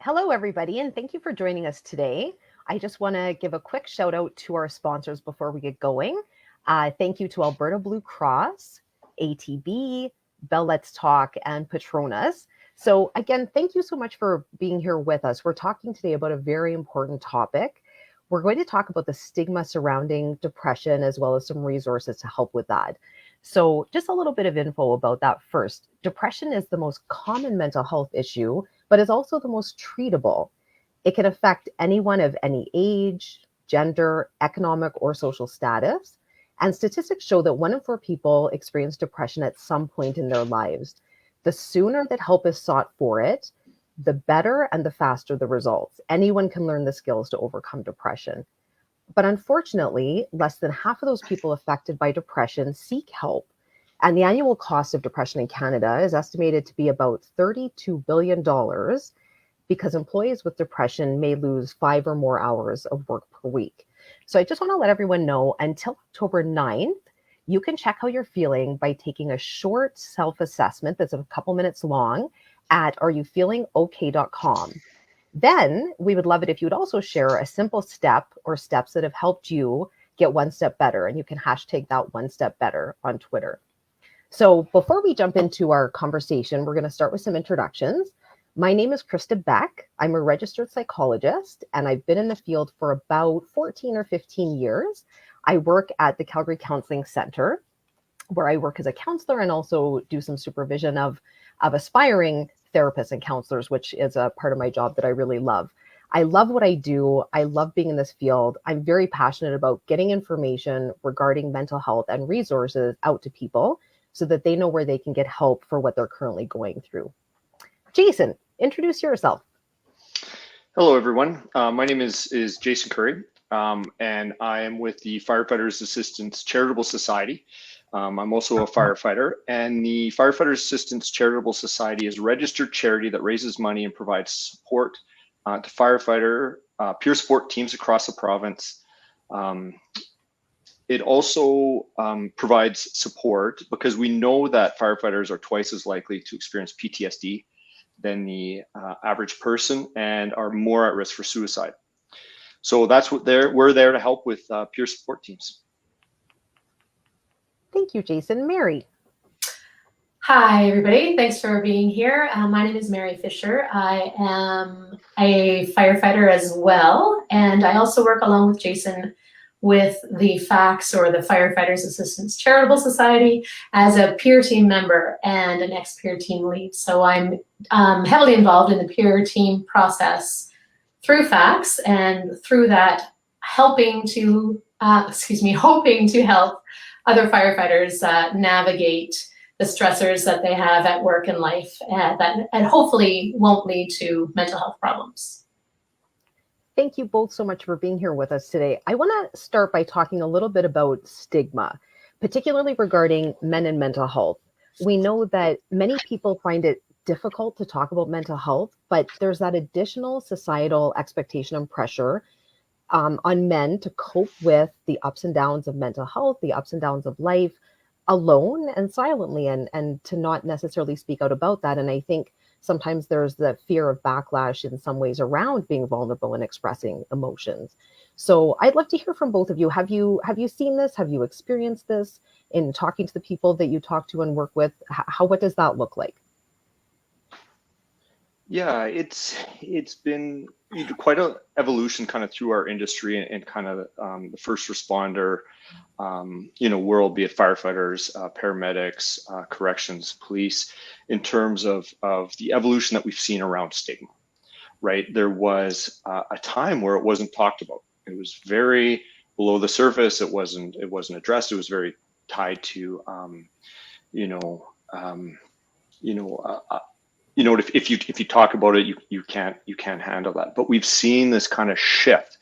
Hello, everybody, and thank you for joining us today. I just want to give a quick shout out to our sponsors before we get going. Thank you to Alberta Blue Cross, ATB, Bell Let's Talk, and Petronas. So again, thank you so much for being here with us. We're talking today about a very important topic. We're going to talk about the stigma surrounding depression as well as some resources to help with that. So just a little bit of info about that first. Depression is the most common mental health issue, but is also the most treatable. It can affect anyone of any age, gender, economic, or social status. And statistics show that 1 in 4 people experience depression at some point in their lives. The sooner that help is sought for it, the better and the faster the results. Anyone can learn the skills to overcome depression. But unfortunately, less than half of those people affected by depression seek help. And the annual cost of depression in Canada is estimated to be about $32 billion because employees with depression may lose 5 or more hours of work per week. So I just want to let everyone know until October 9th, you can check how you're feeling by taking a short self-assessment that's a couple minutes long at areyoufeelingok.com. Then we would love it if you would also share a simple step or steps that have helped you get one step better. And you can hashtag that one step better on Twitter. So before we jump into our conversation, we're going to start with some introductions. My name is Krista Beck. I'm a registered psychologist, and I've been in the field for about 14 or 15 years. I work at the Calgary Counseling Center, where I work as a counselor and also do some supervision of aspiring therapists and counselors, which is a part of my job that I really love. I love what I do. I love being in this field. I'm very passionate about getting information regarding mental health and resources out to people so that they know where they can get help for what they're currently going through. Jason, introduce yourself. Hello, everyone. My name is Jason Curry, and I am with the Firefighters Assistance Charitable Society. I'm also a firefighter, and the Firefighters Assistance Charitable Society is a registered charity that raises money and provides support to firefighter peer support teams across the province. It also provides support because we know that firefighters are twice as likely to experience PTSD than the average person and are more at risk for suicide. So that's what we're there to help with peer support teams. Thank you, Jason. Mary. Hi, everybody. Thanks for being here. My name is Mary Fisher. I am a firefighter as well, and I also work along with Jason with the FACS, or the Firefighters Assistance Charitable Society, as a peer team member and an ex-peer team lead. So I'm heavily involved in the peer team process through FACS, and through that hoping to help other firefighters navigate the stressors that they have at work and life and hopefully won't lead to mental health problems. Thank you both so much for being here with us today. I want to start by talking a little bit about stigma, particularly regarding men and mental health. We know that many people find it difficult to talk about mental health, but there's that additional societal expectation and pressure on men to cope with the ups and downs of mental health, the ups and downs of life, alone and silently, and to not necessarily speak out about that. And I think sometimes there's the fear of backlash in some ways around being vulnerable and expressing emotions. So I'd love to hear from both of you. Have you seen this? Have you experienced this in talking to the people that you talk to and work with? What does that look like? Yeah, it's been quite an evolution kind of through our industry and kind of the first responder, world, be it firefighters, paramedics, corrections, police, in terms of the evolution that we've seen around stigma, right? There was a time where it wasn't talked about. It was very below the surface. It wasn't addressed. It was very tied to, if you talk about it, you can't handle that. But we've seen this kind of shift,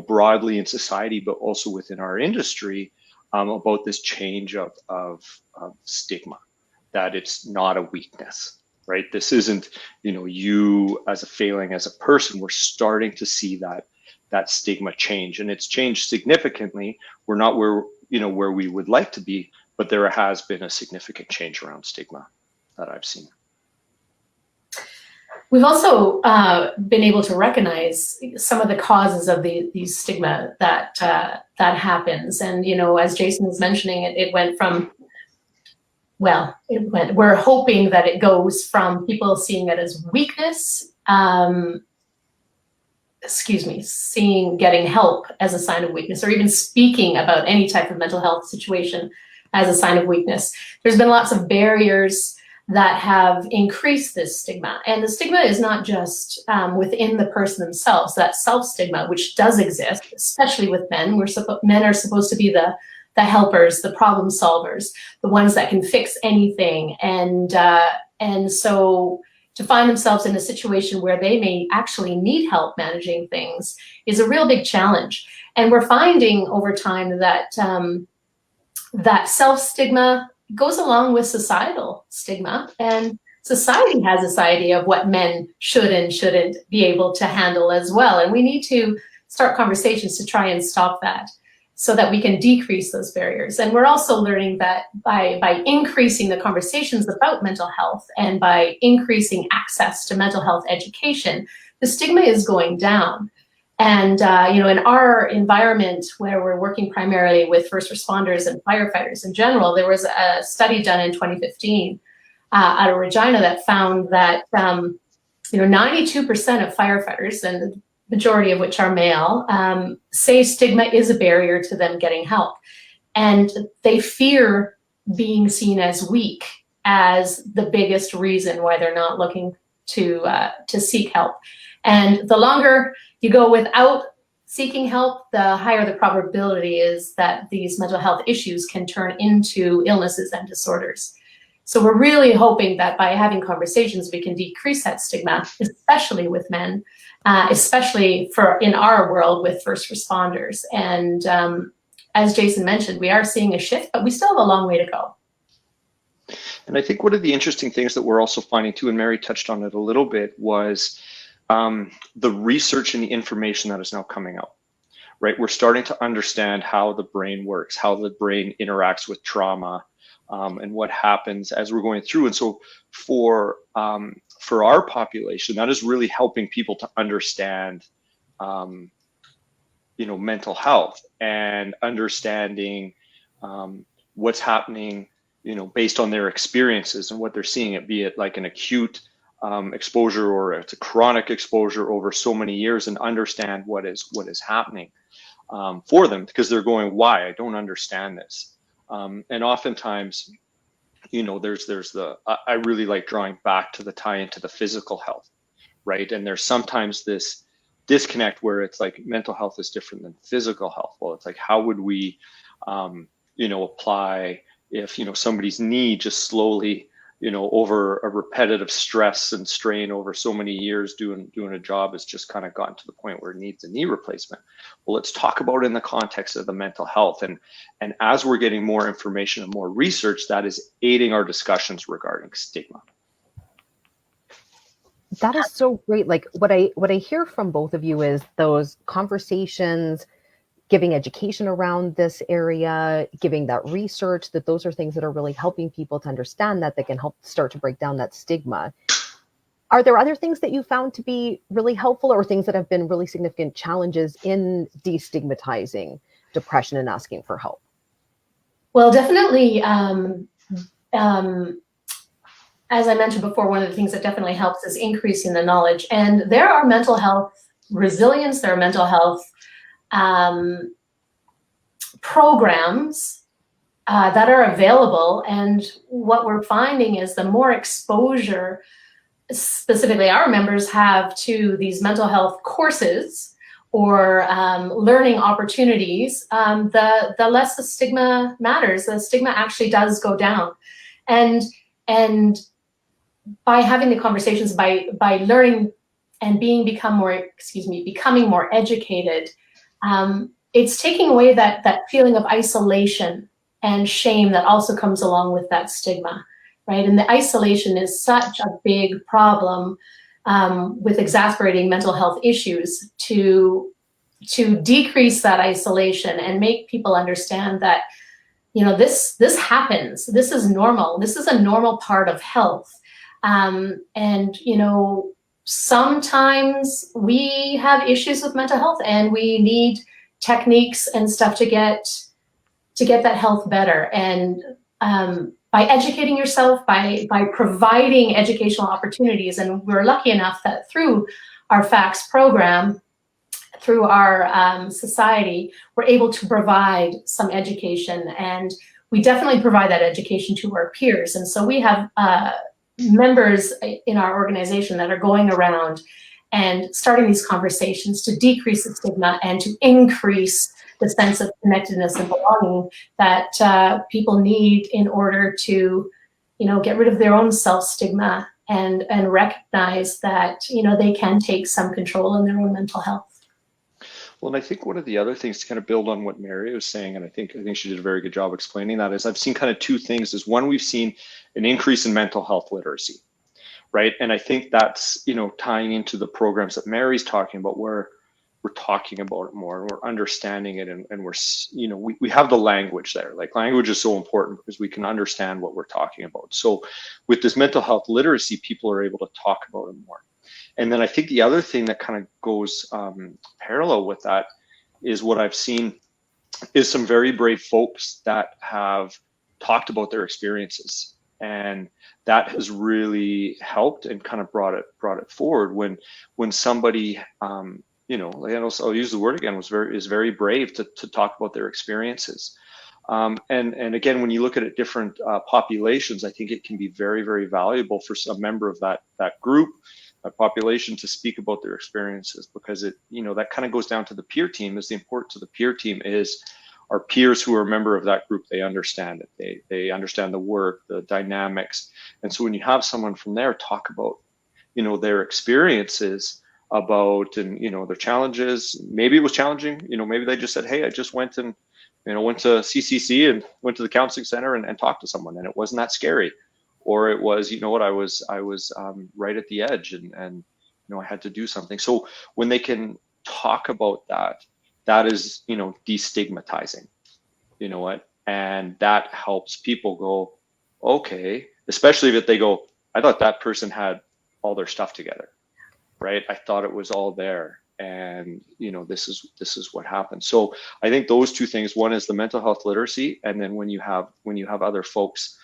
broadly in society, but also within our industry, about this change of stigma, that it's not a weakness, right? This isn't, you as a failing as a person. We're starting to see that stigma change, and it's changed significantly. We're not where we would like to be, but there has been a significant change around stigma that I've seen. We've also been able to recognize some of the causes of these stigma that happens. And, as Jason was mentioning, it went from, we're hoping that it goes from people seeing it as weakness, seeing getting help as a sign of weakness, or even speaking about any type of mental health situation as a sign of weakness. There's been lots of barriers that have increased this stigma. And the stigma is not just within the person themselves, that self-stigma, which does exist, especially with men. Men are supposed to be the helpers, the problem solvers, the ones that can fix anything. And so to find themselves in a situation where they may actually need help managing things is a real big challenge. And we're finding over time that that self-stigma goes along with societal stigma, and society has this idea of what men should and shouldn't be able to handle as well. And we need to start conversations to try and stop that so that we can decrease those barriers. And we're also learning that by increasing the conversations about mental health and by increasing access to mental health education, the stigma is going down. And, in our environment where we're working primarily with first responders and firefighters in general, there was a study done in 2015 out of Regina that found that, 92% of firefighters, and the majority of which are male, say stigma is a barrier to them getting help. And they fear being seen as weak as the biggest reason why they're not looking to seek help. And the longer you go without seeking help, the higher the probability is that these mental health issues can turn into illnesses and disorders. So we're really hoping that by having conversations, we can decrease that stigma, especially with men, especially in our world with first responders. And as Jason mentioned, we are seeing a shift, but we still have a long way to go. And I think one of the interesting things that we're also finding too, and Mary touched on it a little bit, was the research and the information that is now coming out, right? We're starting to understand how the brain works, how the brain interacts with trauma, and what happens as we're going through. And so for our population, that is really helping people to understand, mental health and understanding what's happening, based on their experiences and what they're seeing, it be it like an acute exposure or it's a chronic exposure over so many years, and understand what is happening for them, because they're going, why? I don't understand this. And oftentimes, there's I really like drawing back to the tie into the physical health, right? And there's sometimes this disconnect where it's like mental health is different than physical health. Well, it's like, how would we, apply if, somebody's knee just slowly, over a repetitive stress and strain over so many years doing a job has just kind of gotten to the point where it needs a knee replacement. Well, let's talk about it in the context of the mental health. And as we're getting more information and more research, that is aiding our discussions regarding stigma. That is so great. Like what I hear from both of you is those conversations, giving education around this area, giving that research, that those are things that are really helping people to understand that can help start to break down that stigma. Are there other things that you found to be really helpful, or things that have been really significant challenges in destigmatizing depression and asking for help? Well, definitely, as I mentioned before, one of the things that definitely helps is increasing the knowledge. And there are mental health resilience, there are mental health programs that are available. And what we're finding is the more exposure, specifically our members have to these mental health courses or learning opportunities, the less the stigma matters. The stigma actually does go down. And by having the conversations, by learning and becoming more educated, it's taking away that feeling of isolation and shame that also comes along with that stigma, right? And the isolation is such a big problem with exacerbating mental health issues. To decrease that isolation and make people understand that, this happens. This is normal. This is a normal part of health. And sometimes we have issues with mental health and we need techniques and stuff to get that health better. And by educating yourself, by providing educational opportunities, and we're lucky enough that through our FACTS program, through our society, we're able to provide some education, and we definitely provide that education to our peers. And so we have members in our organization that are going around and starting these conversations to decrease the stigma and to increase the sense of connectedness and belonging that people need in order to, get rid of their own self-stigma and recognize that, they can take some control in their own mental health. Well, and I think one of the other things to kind of build on what Mary was saying, and I think she did a very good job explaining that, is I've seen kind of two things. Is one, we've seen an increase in mental health literacy, right? And I think that's, tying into the programs that Mary's talking about, where we're talking about it more and we're understanding it, and we're, we have the language there. Like, language is so important because we can understand what we're talking about. So with this mental health literacy, people are able to talk about it more. And then I think the other thing that kind of goes parallel with that is what I've seen is some very brave folks that have talked about their experiences, and that has really helped and kind of brought it forward when somebody I'll use the word again, is very brave to talk about their experiences. And again, when you look at it different populations, I think it can be very, very valuable for a member of that group, population, to speak about their experiences, because it, that kind of goes down to the peer team. Is the importance of the peer team is our peers who are a member of that group, they understand it. They understand the work, the dynamics. And so when you have someone from there talk about, their experiences about, and, their challenges, maybe it was challenging, maybe they just said, hey, I just went and, went to CCC and went to the counseling center and talked to someone, and it wasn't that scary. Or it was, I was right at the edge, and I had to do something. So when they can talk about that is, destigmatizing, and that helps people go, okay, especially if they go, I thought that person had all their stuff together, right? I thought it was all there, and this is what happened. So I think those two things, one is the mental health literacy, and then when you have other folks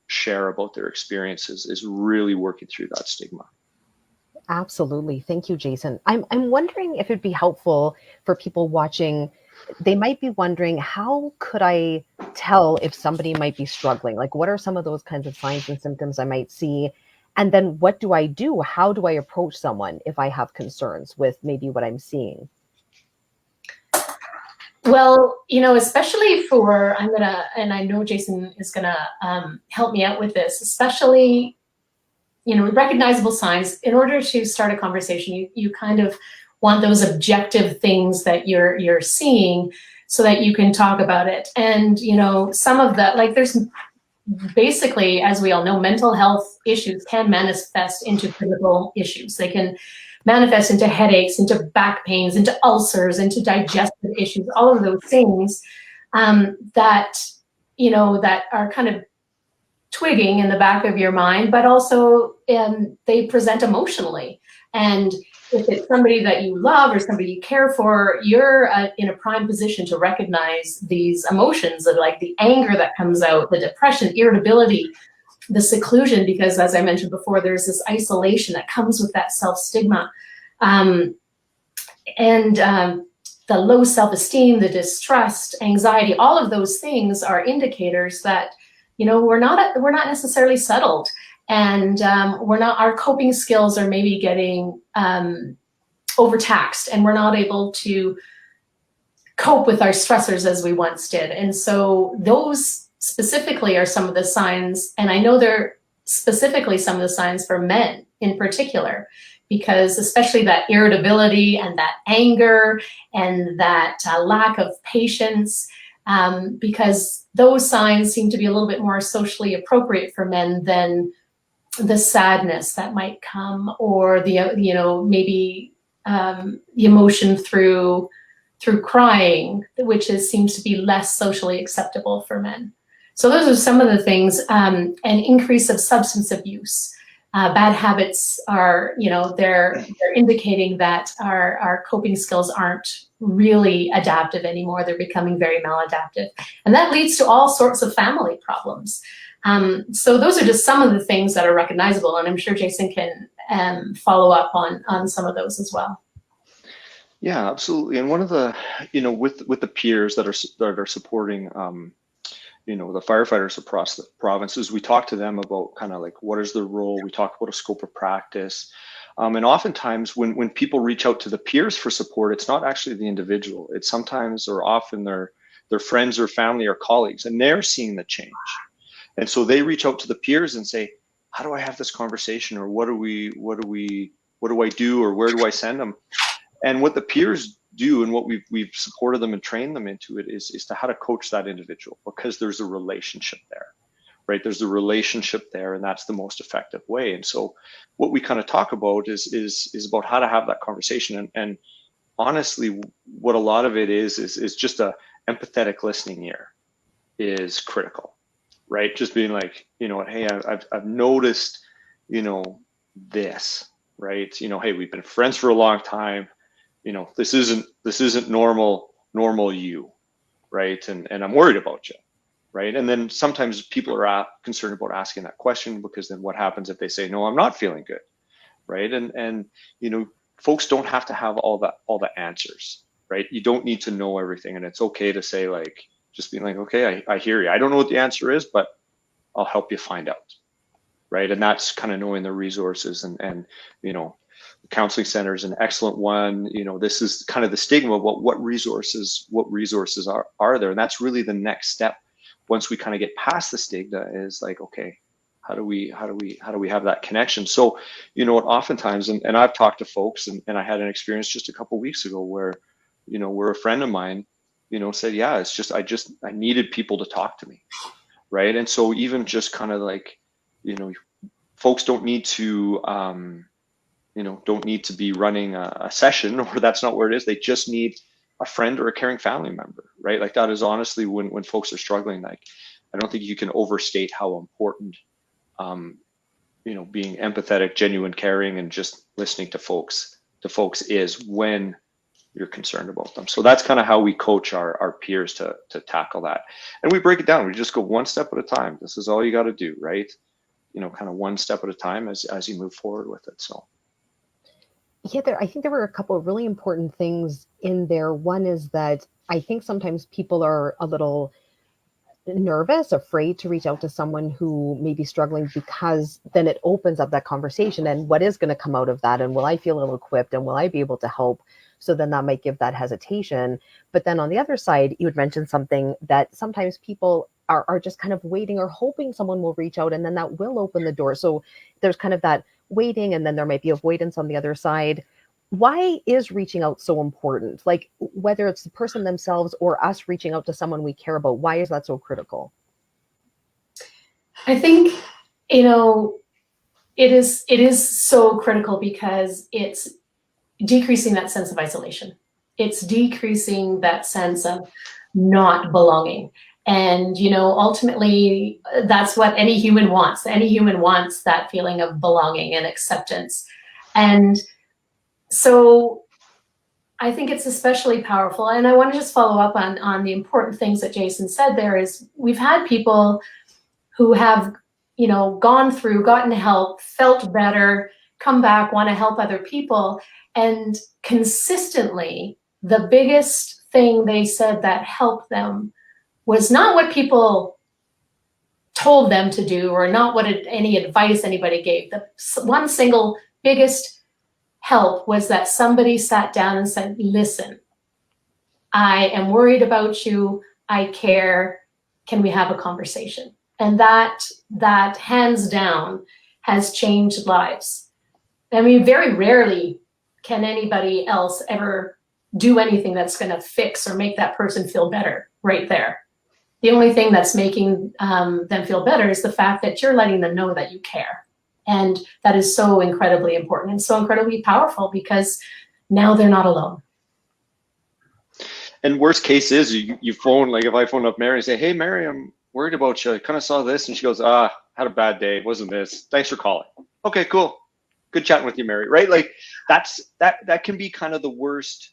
share about their experiences, is really working through that stigma. Absolutely. Thank you, Jason. I'm wondering if it'd be helpful for people watching. They might be wondering, how could I tell if somebody might be struggling? Like, what are some of those kinds of signs and symptoms I might see? And then what do I do? How do I approach someone if I have concerns with maybe what I'm seeing? Well, especially for, and I know Jason is gonna help me out with this, especially, recognizable signs. In order to start a conversation, you kind of want those objective things that you're seeing so that you can talk about it. And, some of that, like, there's basically, as we all know, mental health issues can manifest into physical issues. They can manifest into headaches, into back pains, into ulcers, into digestive issues, all of those things that are kind of twigging in the back of your mind, but also they present emotionally. And if it's somebody that you love or somebody you care for, you're in a prime position to recognize these emotions of, like, the anger that comes out, the depression, irritability, the seclusion, because, as I mentioned before, there's this isolation that comes with that self-stigma, and the low self-esteem, the distrust, anxiety. All of those things are indicators that we're not necessarily settled, and our coping skills are maybe getting overtaxed, and we're not able to cope with our stressors as we once did. And so those specifically are some of the signs, and I know they're specifically some of the signs for men in particular, because especially that irritability and that anger and that lack of patience, because those signs seem to be a little bit more socially appropriate for men than the sadness that might come, or the maybe the emotion through crying, which seems to be less socially acceptable for men. So those are some of the things. An increase of substance abuse, Bad habits are, they're indicating that our coping skills aren't really adaptive anymore. They're becoming very maladaptive. And that leads to all sorts of family problems. So those are just some of the things that are recognizable, and I'm sure Jason can follow up on some of those as well. Yeah, absolutely. And one of the, with the peers that are supporting, the firefighters across the provinces, we talk to them about kind of like, what is their role? We talk about a scope of practice. And oftentimes when people reach out to the peers for support, it's not actually the individual. It's sometimes or often their friends or family or colleagues, and they're seeing the change. And so they reach out to the peers and say, how do I have this conversation? Or what do I do? Or where do I send them? And what the peers do, and what we've supported them and trained them into it, is to how to coach that individual, because there's a relationship there, right? There's a relationship there, and that's the most effective way. And so what we kind of talk about is about how to have that conversation. And honestly, what a lot of it is just a empathetic listening ear is critical, right? Just being like, hey, I've noticed, this, right? Hey, we've been friends for a long time. This isn't normal you, right? And I'm worried about you, right? And then sometimes people are concerned about asking that question, because then what happens if they say, no, I'm not feeling good, right? And folks don't have to have all the answers, right? You don't need to know everything, and it's okay to say, like, just being like, okay, I hear you. I don't know what the answer is, but I'll help you find out, right? And that's kind of knowing the resources, and the counseling center is an excellent one. This is kind of the stigma of what resources are there, and that's really the next step. Once we kind of get past the stigma, is like, okay, how do we have that connection? So, oftentimes, and I've talked to folks, and I had an experience just a couple of weeks ago where, where a friend of mine, said, yeah, it's just I needed people to talk to me, right? And so even just kind of like, folks don't need to be running a session, or that's not where it is. They just need a friend or a caring family member, right? Like, that is honestly when folks are struggling, like, I don't think you can overstate how important, being empathetic, genuine, caring, and just listening to folks is when you're concerned about them. So that's kind of how we coach our peers to tackle that. And we break it down. We just go one step at a time. This is all you got to do, right? Kind of one step at a time as you move forward with it. So. Yeah, I think there were a couple of really important things in there. One is that I think sometimes people are a little nervous, afraid to reach out to someone who may be struggling, because then it opens up that conversation, and what is going to come out of that, and will I feel ill-equipped, and will I be able to help? So then that might give that hesitation. But then on the other side, you had mentioned something that sometimes people are just kind of waiting or hoping someone will reach out, and then that will open the door. So there's kind of that waiting, and then there might be avoidance on the other side. Why is reaching out so important? Like, whether it's the person themselves or us reaching out to someone we care about, why is that so critical? I think, it is so critical because it's decreasing that sense of isolation. It's decreasing that sense of not belonging. And, ultimately, that's what any human wants. Any human wants that feeling of belonging and acceptance. And so I think it's especially powerful. And I want to just follow up on the important things that Jason said there. Is we've had people who have, gone through, gotten help, felt better, come back, want to help other people. And consistently, the biggest thing they said that helped them was not what people told them to do, or not what any advice anybody gave. The one single biggest help was that somebody sat down and said, listen, I am worried about you. I care. Can we have a conversation? And that hands down has changed lives. I mean, very rarely can anybody else ever do anything that's going to fix or make that person feel better right there. The only thing that's making them feel better is the fact that you're letting them know that you care. And that is so incredibly important and so incredibly powerful, because now they're not alone. And worst case is you phone, like if I phone up Mary and say, hey, Mary, I'm worried about you. I kind of saw this. And she goes, had a bad day. It wasn't this. Thanks for calling. Okay, cool. Good chatting with you, Mary. Right? Like that can be kind of the worst,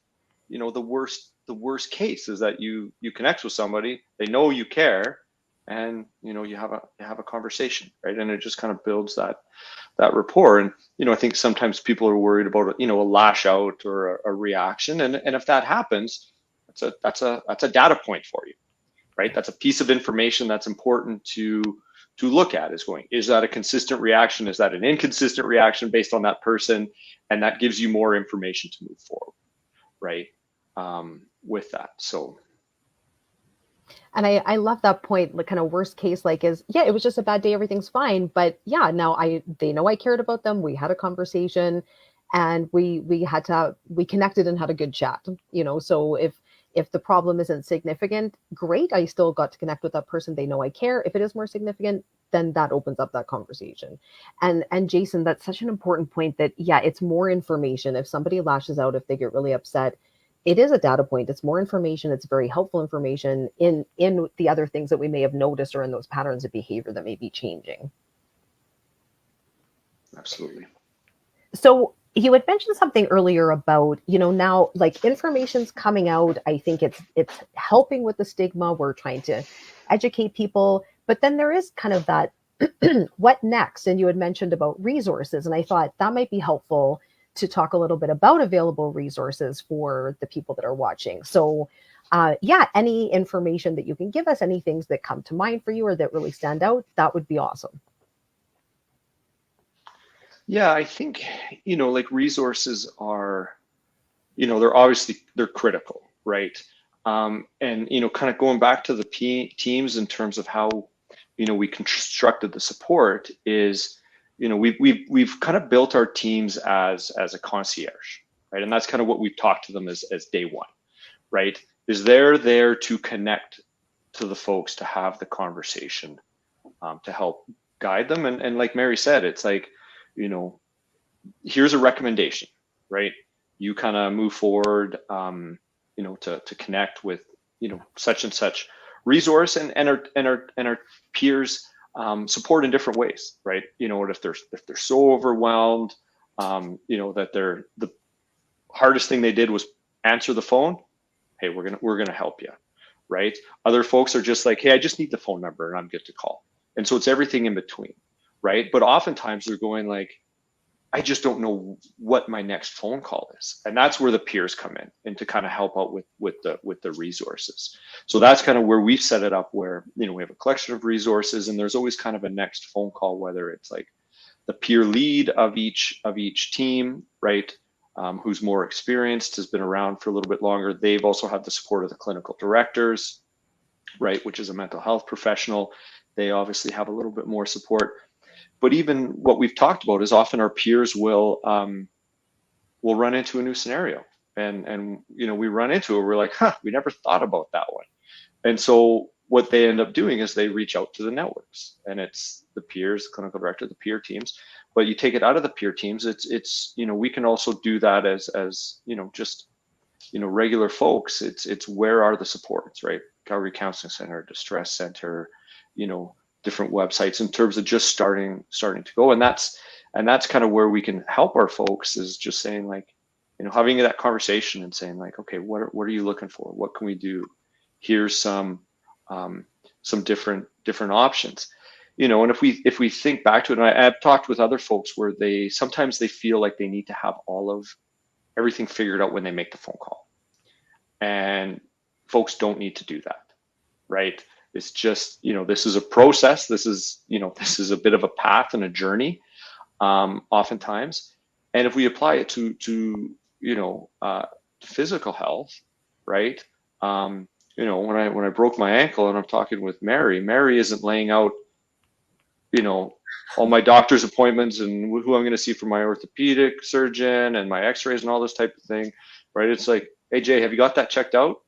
the worst case is that you connect with somebody, they know you care, and you have a conversation, right? And it just kind of builds that rapport. And I think sometimes people are worried about a lash out or a reaction, and if that happens, that's a data point for you, right? That's a piece of information that's important to look at, is that a consistent reaction? Is that an inconsistent reaction based on that person? And that gives you more information to move forward, right? With that. So. And I love that point. The kind of worst case, like, is, yeah, it was just a bad day, everything's fine. But yeah, now they know I cared about them. We had a conversation, and we connected and had a good chat. So if the problem isn't significant, great. I still got to connect with that person. They know I care. If it is more significant, then that opens up that conversation. And Jason, that's such an important point, that yeah, it's more information. If somebody lashes out, if they get really upset, it is a data point. It's more information. It's very helpful information in the other things that we may have noticed, or in those patterns of behavior that may be changing. Absolutely. So you had mentioned something earlier about, now, like, information's coming out. I think it's helping with the stigma. We're trying to educate people, but then there is kind of that what next? And you had mentioned about resources, and I thought that might be helpful to talk a little bit about available resources for the people that are watching. So any information that you can give us, any things that come to mind for you or that really stand out, that would be awesome. Yeah, I think, like, resources are, they're critical, right? And, kind of going back to the teams in terms of how, we constructed the support is, we've kind of built our teams as a concierge, right? And that's kind of what we've talked to them as day one, right? Is they're there to connect to the folks, to have the conversation, to help guide them. And like Mary said, it's like, here's a recommendation, right? You kind of move forward, to connect with, such and such resource, and our peers support in different ways, right? If they're so overwhelmed, that the hardest thing they did was answer the phone. Hey, we're gonna help you, right? Other folks are just like, hey, I just need the phone number and I'm good to call. And so it's everything in between, right? But oftentimes they're going like, I just don't know what my next phone call is. And that's where the peers come in, and to kind of help out with the resources. So that's kind of where we've set it up, where, we have a collection of resources, and there's always kind of a next phone call, whether it's like the peer lead of each team, right? Who's more experienced, has been around for a little bit longer. They've also had the support of the clinical directors, right? Which is a mental health professional. They obviously have a little bit more support. But even what we've talked about is often our peers will run into a new scenario, and we run into it. We're like, we never thought about that one. And so what they end up doing is they reach out to the networks, and it's the peers, the clinical director, the peer teams. But you take it out of the peer teams, it's we can also do that as just regular folks. It's where are the supports, right? Calgary Counseling Center, Distress Center, different websites, in terms of just starting to go. And that's kind of where we can help our folks, is just saying, like, having that conversation and saying, like, okay, what are you looking for? What can we do? Here's some different options, and if we think back to it, and I've talked with other folks where sometimes they feel like they need to have all of everything figured out when they make the phone call, and folks don't need to do that, right? It's just, this is a process. This is a bit of a path and a journey, oftentimes. And if we apply it to physical health, right? When I broke my ankle, and I'm talking with Mary isn't laying out, all my doctor's appointments and who I'm going to see for my orthopedic surgeon and my x-rays and all this type of thing, right? It's like, hey, Jay, have you got that checked out?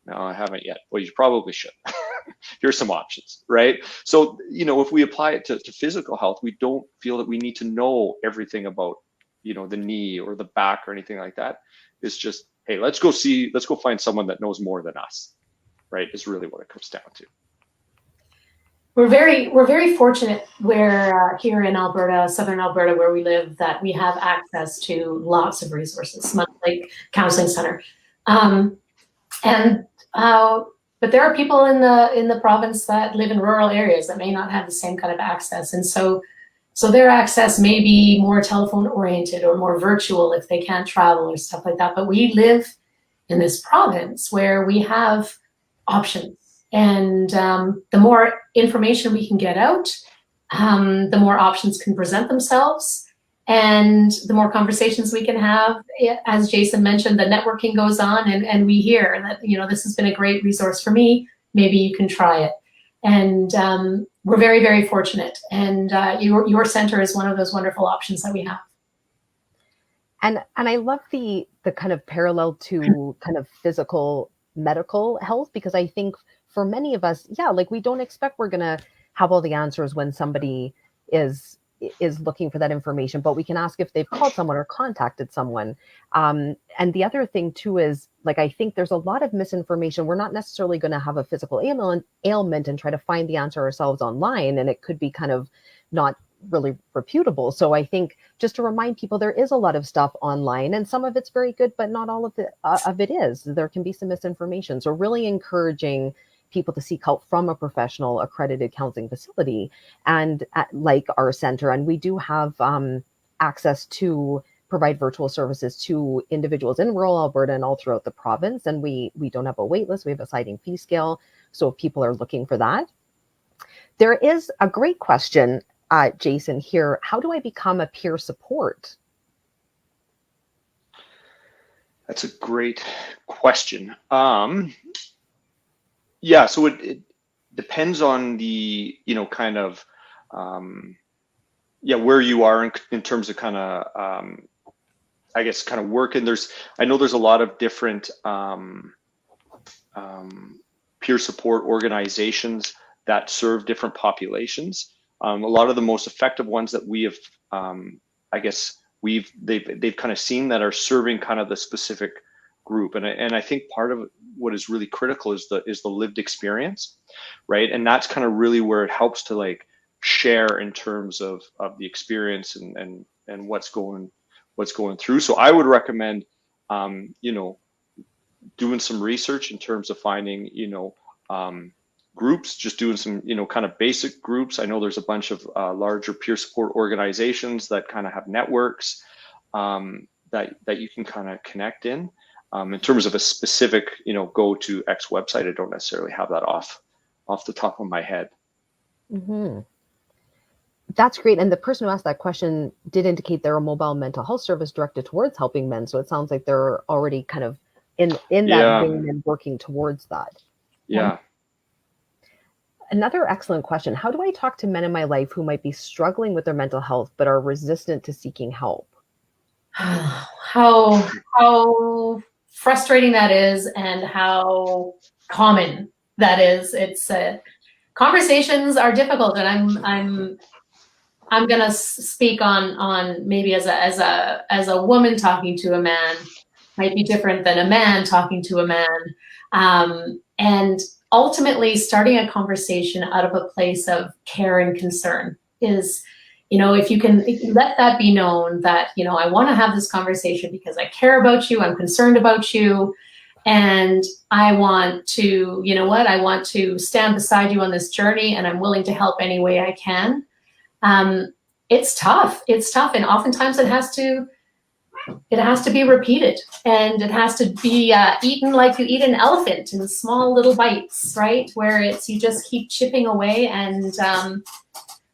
No, I haven't yet. Well, you probably should. Here's some options, right? So, if we apply it to physical health, we don't feel that we need to know everything about, the knee or the back or anything like that. It's just, hey, let's go find someone that knows more than us, right? Is really what it comes down to. we're very fortunate where here in Alberta, southern Alberta, where we live, that we have access to lots of resources, much like Counseling Center. And but there are people in the province that live in rural areas that may not have the same kind of access, and so their access may be more telephone oriented or more virtual if they can't travel or stuff like that. But we live in this province where we have options, and the more information we can get out, the more options can present themselves. And the more conversations we can have, as Jason mentioned, the networking goes on, and we hear that, this has been a great resource for me. Maybe you can try it. And we're very, very fortunate. And your center is one of those wonderful options that we have. And I love the kind of parallel to kind of physical medical health, because I think for many of us, like we don't expect we're going to have all the answers when somebody is looking for that information, but we can ask if they've called someone or contacted someone. And the other thing too is, like, I think there's a lot of misinformation. We're not necessarily going to have a physical ailment and try to find the answer ourselves online, and it could be kind of not really reputable. So I think just to remind people, there is a lot of stuff online, and some of it's very good, but not all of it is. There can be some misinformation. So really encouraging people to seek help from a professional accredited counseling facility, and like our center. And we do have access to provide virtual services to individuals in rural Alberta and all throughout the province. And we don't have a wait list. We have a sliding fee scale. So if people are looking for that. There is a great question, Jason, here. How do I become a peer support? That's a great question. Yeah, so it depends on the, kind of, where you are in terms of kind of, I guess, kind of work. And I know there's a lot of different peer support organizations that serve different populations. A lot of the most effective ones that we have, they've kind of seen that are serving kind of the specific group. And I think part of what is really critical is the lived experience, right? And that's kind of really where it helps to like share in terms of the experience and what's going through. So I would recommend, doing some research in terms of finding, groups, just doing some, kind of basic groups. I know there's a bunch of larger peer support organizations that kind of have networks that you can kind of connect in. In terms of a specific, go to X website, I don't necessarily have that off the top of my head. Mm-hmm. That's great. And the person who asked that question did indicate they're a mobile mental health service directed towards helping men. So it sounds like they're already kind of in that vein and working towards that. Yeah. Another excellent question. How do I talk to men in my life who might be struggling with their mental health but are resistant to seeking help? How frustrating that is, and how common that is. It's conversations are difficult, and I'm gonna speak on maybe as a woman talking to a man might be different than a man talking to a man, and ultimately starting a conversation out of a place of care and concern is, if you can let that be known that, I want to have this conversation because I care about you, I'm concerned about you, and I want to, I want to stand beside you on this journey, and I'm willing to help any way I can. It's tough. And oftentimes it has to be repeated, and it has to be eaten like you eat an elephant in small little bites, right? Where you just keep chipping away. And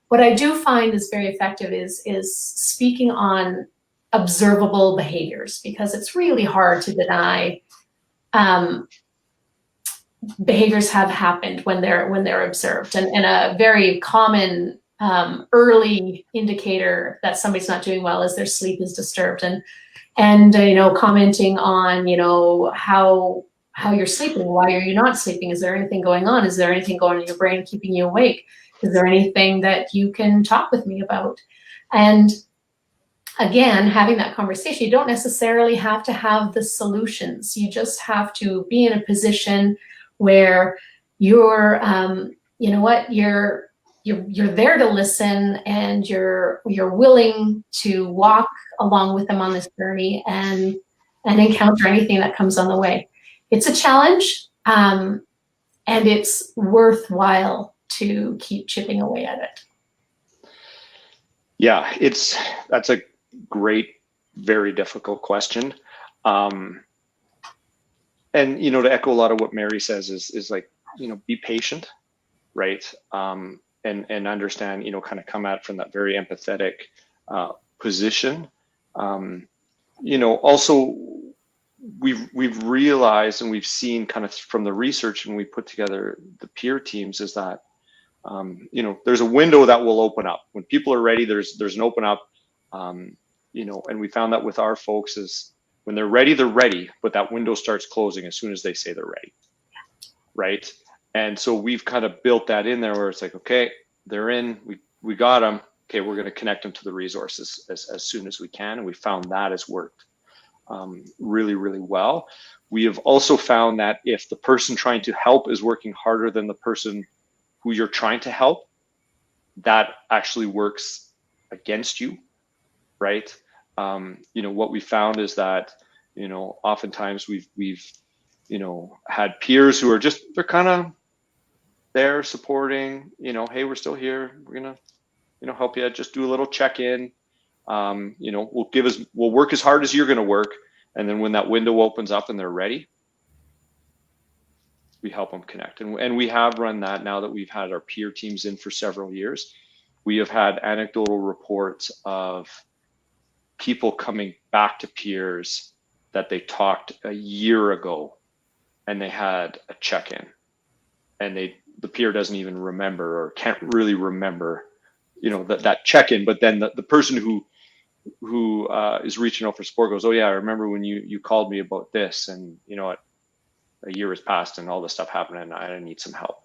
what I do find is very effective is speaking on observable behaviors, because it's really hard to deny behaviors have happened when they're observed. And a very common early indicator that somebody's not doing well is their sleep is disturbed, and commenting on how you're sleeping, why are you not sleeping, is there anything going on, is there anything going on in your brain keeping you awake, is there anything that you can talk with me about? And again, having that conversation, you don't necessarily have to have the solutions. You just have to be in a position where you're you know what, you're there to listen, and you're willing to walk along with them on this journey and encounter anything that comes on the way. It's a challenge, and it's worthwhile to keep chipping away at it. Yeah, that's a great, very difficult question. And, you know, to echo a lot of what Mary says is like, you know, be patient, right? And understand, you know, kind of come at it from that very empathetic position. You know, also we've realized, and we've seen kind of from the research when we put together the peer teams, is that you know, there's a window that will open up when people are ready. There's an open up, you know, and we found that with our folks is when they're ready, but that window starts closing as soon as they say they're ready, right? And so we've kind of built that in there where it's like, okay, they're in, we got them. Okay, we're going to connect them to the resources as soon as we can. And we found that has worked really, really well. We have also found that if the person trying to help is working harder than the person who you're trying to help, that actually works against you, right? You know, what we found is that, you know, oftentimes we've you know, had peers who are just, they're kind of there supporting, you know, hey, we're still here, we're gonna, you know, help you, just do a little check-in, you know, we'll work as hard as you're gonna work, and then when that window opens up and they're ready, we help them connect. And we have run that now that we've had our peer teams in for several years. We have had anecdotal reports of people coming back to peers that they talked a year ago, and they had a check-in, and the peer doesn't even remember or can't really remember, you know, that check-in. But then the person who is reaching out for support goes, oh yeah, I remember when you called me about this, and you know what, a year has passed and all this stuff happened and I need some help.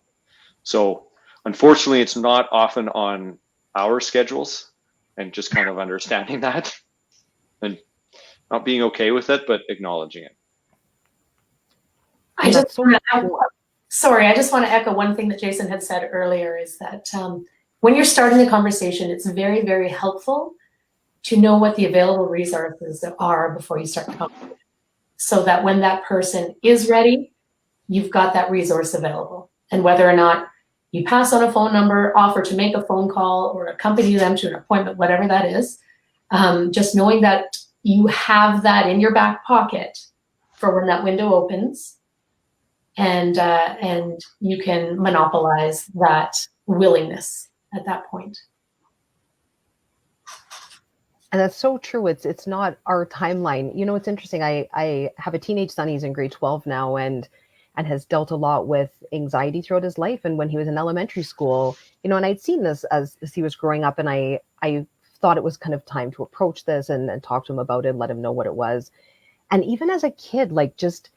So unfortunately, it's not often on our schedules, and just kind of understanding that and not being okay with it, but acknowledging it. I just want to echo one thing that Jason had said earlier, is that when you're starting the conversation, it's very, very helpful to know what the available resources are before you start the conversation, so that when that person is ready, you've got that resource available. And whether or not you pass on a phone number, offer to make a phone call, or accompany them to an appointment, whatever that is, just knowing that you have that in your back pocket for when that window opens, and you can monopolize that willingness at that point. And that's so true. It's not our timeline. You know, it's interesting. I have a teenage son. He's in grade 12 now, and has dealt a lot with anxiety throughout his life. And when he was in elementary school, you know, and I'd seen this as he was growing up, and I thought it was kind of time to approach this and talk to him about it, let him know what it was. And even as a kid, like, just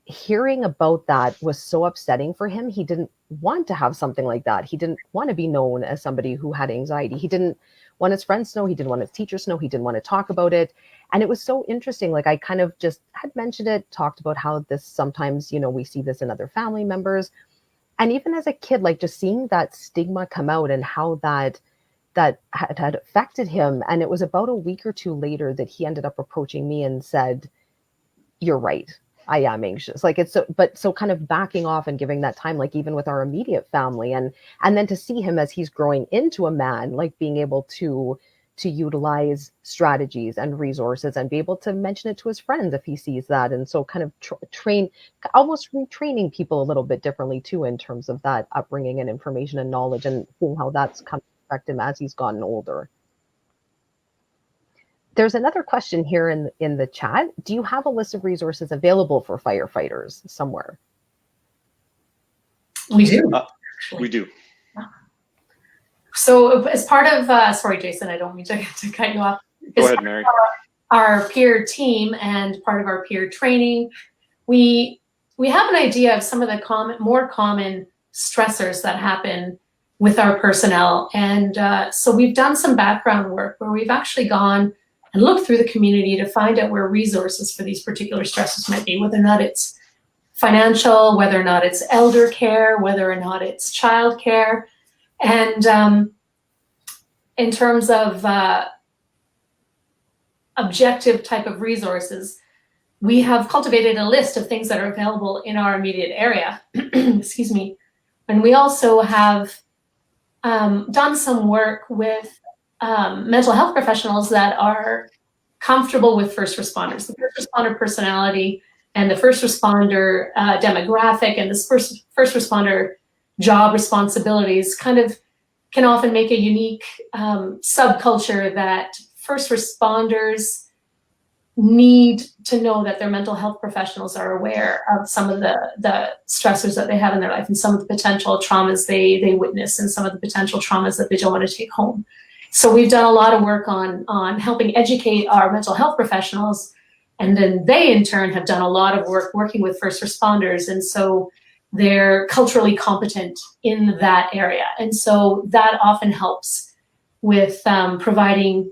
hearing about that was so upsetting for him. He didn't want to have something like that. He didn't want to be known as somebody who had anxiety. He didn't want his friends to know. He didn't want his teachers to know. He didn't want to talk about it. And it was so interesting. Like, I kind of just had mentioned it, talked about how this sometimes, you know, we see this in other family members. And even as a kid, like, just seeing that stigma come out and how that had affected him. And it was about a week or two later that he ended up approaching me and said, "You're right. I am anxious." Like, it's so kind of backing off and giving that time, like even with our immediate family, and then to see him as he's growing into a man, like being able to utilize strategies and resources and be able to mention it to his friends if he sees that. And so kind of almost retraining people a little bit differently too, in terms of that upbringing and information and knowledge, and seeing how that's come to affect him as he's gotten older. There's another question here in the chat. Do you have a list of resources available for firefighters somewhere? We do. We do. So as part of, sorry, Jason, I don't mean to cut you off. Go ahead, Mary. Our peer team and part of our peer training, we have an idea of some of the more common stressors that happen with our personnel. And so we've done some background work where we've actually gone and look through the community to find out where resources for these particular stresses might be, whether or not it's financial, whether or not it's elder care, whether or not it's child care. And in terms of objective type of resources, we have cultivated a list of things that are available in our immediate area. Excuse me. And we also have done some work with mental health professionals that are comfortable with first responders, the first responder personality and the first responder demographic and this first responder job responsibilities kind of can often make a unique subculture that first responders need to know that their mental health professionals are aware of some of the stressors that they have in their life and some of the potential traumas they witness and some of the potential traumas that they don't want to take home. So we've done a lot of work on helping educate our mental health professionals, and then they in turn have done a lot of work working with first responders, and so they're culturally competent in that area. And so that often helps with providing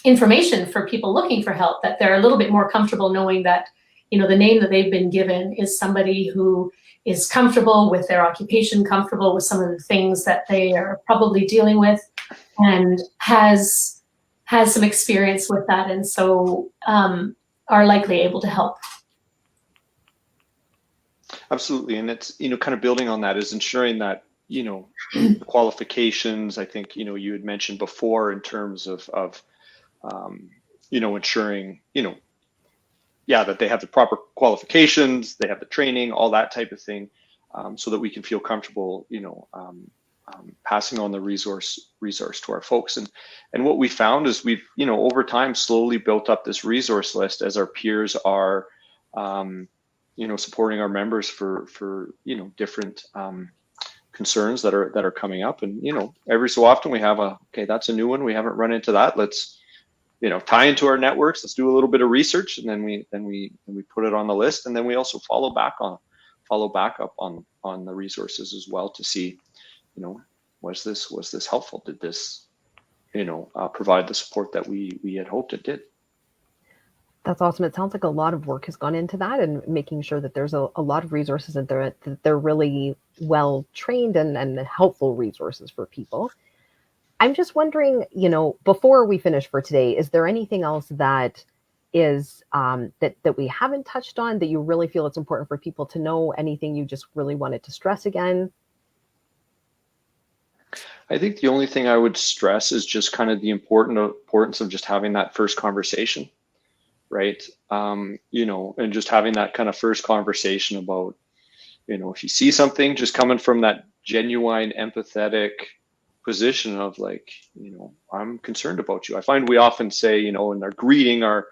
information for people looking for help, that they're a little bit more comfortable knowing that, you know, the name that they've been given is somebody who is comfortable with their occupation, comfortable with some of the things that they are probably dealing with, and has some experience with that, and so are likely able to help. Absolutely. And it's, you know, kind of building on that is ensuring that, you know, the qualifications, I think, you know, you had mentioned before in terms of you know, ensuring, you know, yeah, that they have the proper qualifications, they have the training, all that type of thing, so that we can feel comfortable, you know, passing on the resource to our folks. And what we found is we've, you know, over time slowly built up this resource list as our peers are, you know, supporting our members for you know, different concerns that are coming up. And, you know, every so often we have okay, that's a new one, we haven't run into that, let's, you know, tie into our networks, let's do a little bit of research, and then we put it on the list, and then we also follow back up on the resources as well to see, you know, was this helpful? Did this, you know, provide the support that we had hoped it did? That's awesome. It sounds like a lot of work has gone into that and making sure that there's a lot of resources that they're really well trained and helpful resources for people. I'm just wondering, you know, before we finish for today, is there anything else that is that we haven't touched on that you really feel it's important for people to know? Anything you just really wanted to stress again? I think the only thing I would stress is just kind of the importance of just having that first conversation, right? You know, and just having that kind of first conversation about, you know, if you see something, just coming from that genuine, empathetic position of like, you know, I'm concerned about you. I find we often say, you know, in our greeting, our,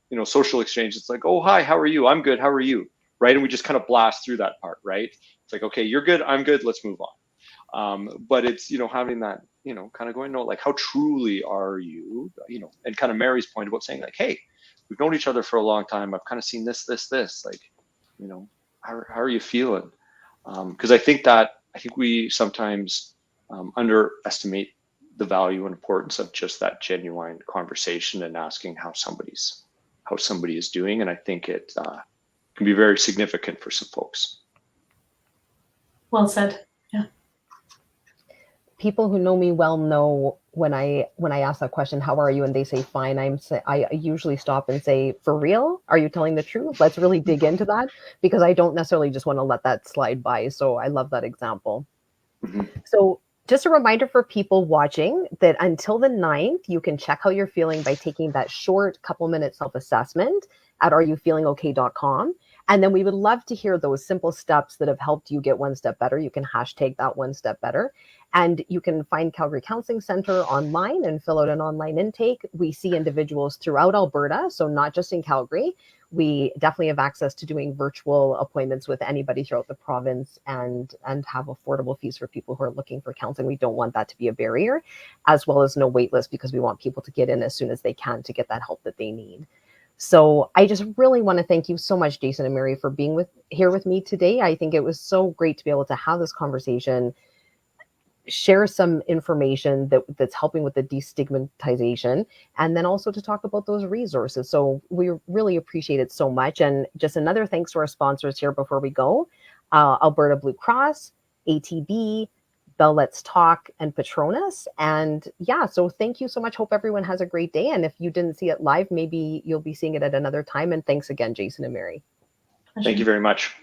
you know, social exchange, it's like, oh, hi, how are you? I'm good. How are you? Right. And we just kind of blast through that part, right? It's like, okay, you're good. I'm good. Let's move on. But it's, you know, having that, you know, kind of going, no, like, how truly are you, you know, and kind of Mary's point about saying like, hey, we've known each other for a long time. I've kind of seen this, like, you know, how are you feeling? Because I think we sometimes underestimate the value and importance of just that genuine conversation and asking how somebody is doing. And I think it can be very significant for some folks. Well said. Yeah. People who know me well know when I ask that question, how are you? And they say fine, I usually stop and say, for real? Are you telling the truth? Let's really dig into that, because I don't necessarily just want to let that slide by. So I love that example. Mm-hmm. So just a reminder for people watching that until the 9th, you can check how you're feeling by taking that short couple-minute self-assessment at areyoufeelingok.com. And then we would love to hear those simple steps that have helped you get one step better. You can hashtag that one step better. And you can find Calgary Counseling Center online and fill out an online intake. We see individuals throughout Alberta, so not just in Calgary. We definitely have access to doing virtual appointments with anybody throughout the province and have affordable fees for people who are looking for counseling. We don't want that to be a barrier, as well as no wait list, because we want people to get in as soon as they can to get that help that they need. So I just really want to thank you so much, Jason and Mary, for being here with me today. I think it was so great to be able to have this conversation. share some information that's helping with the destigmatization, and then also to talk about those resources. So we really appreciate it so much. And just another thanks to our sponsors here before we go, Alberta Blue Cross, ATB, Bell Let's Talk, and Patronus. And yeah, so thank you so much. Hope everyone has a great day. And if you didn't see it live, maybe you'll be seeing it at another time. And thanks again, Jason and Mary. Thank you very much.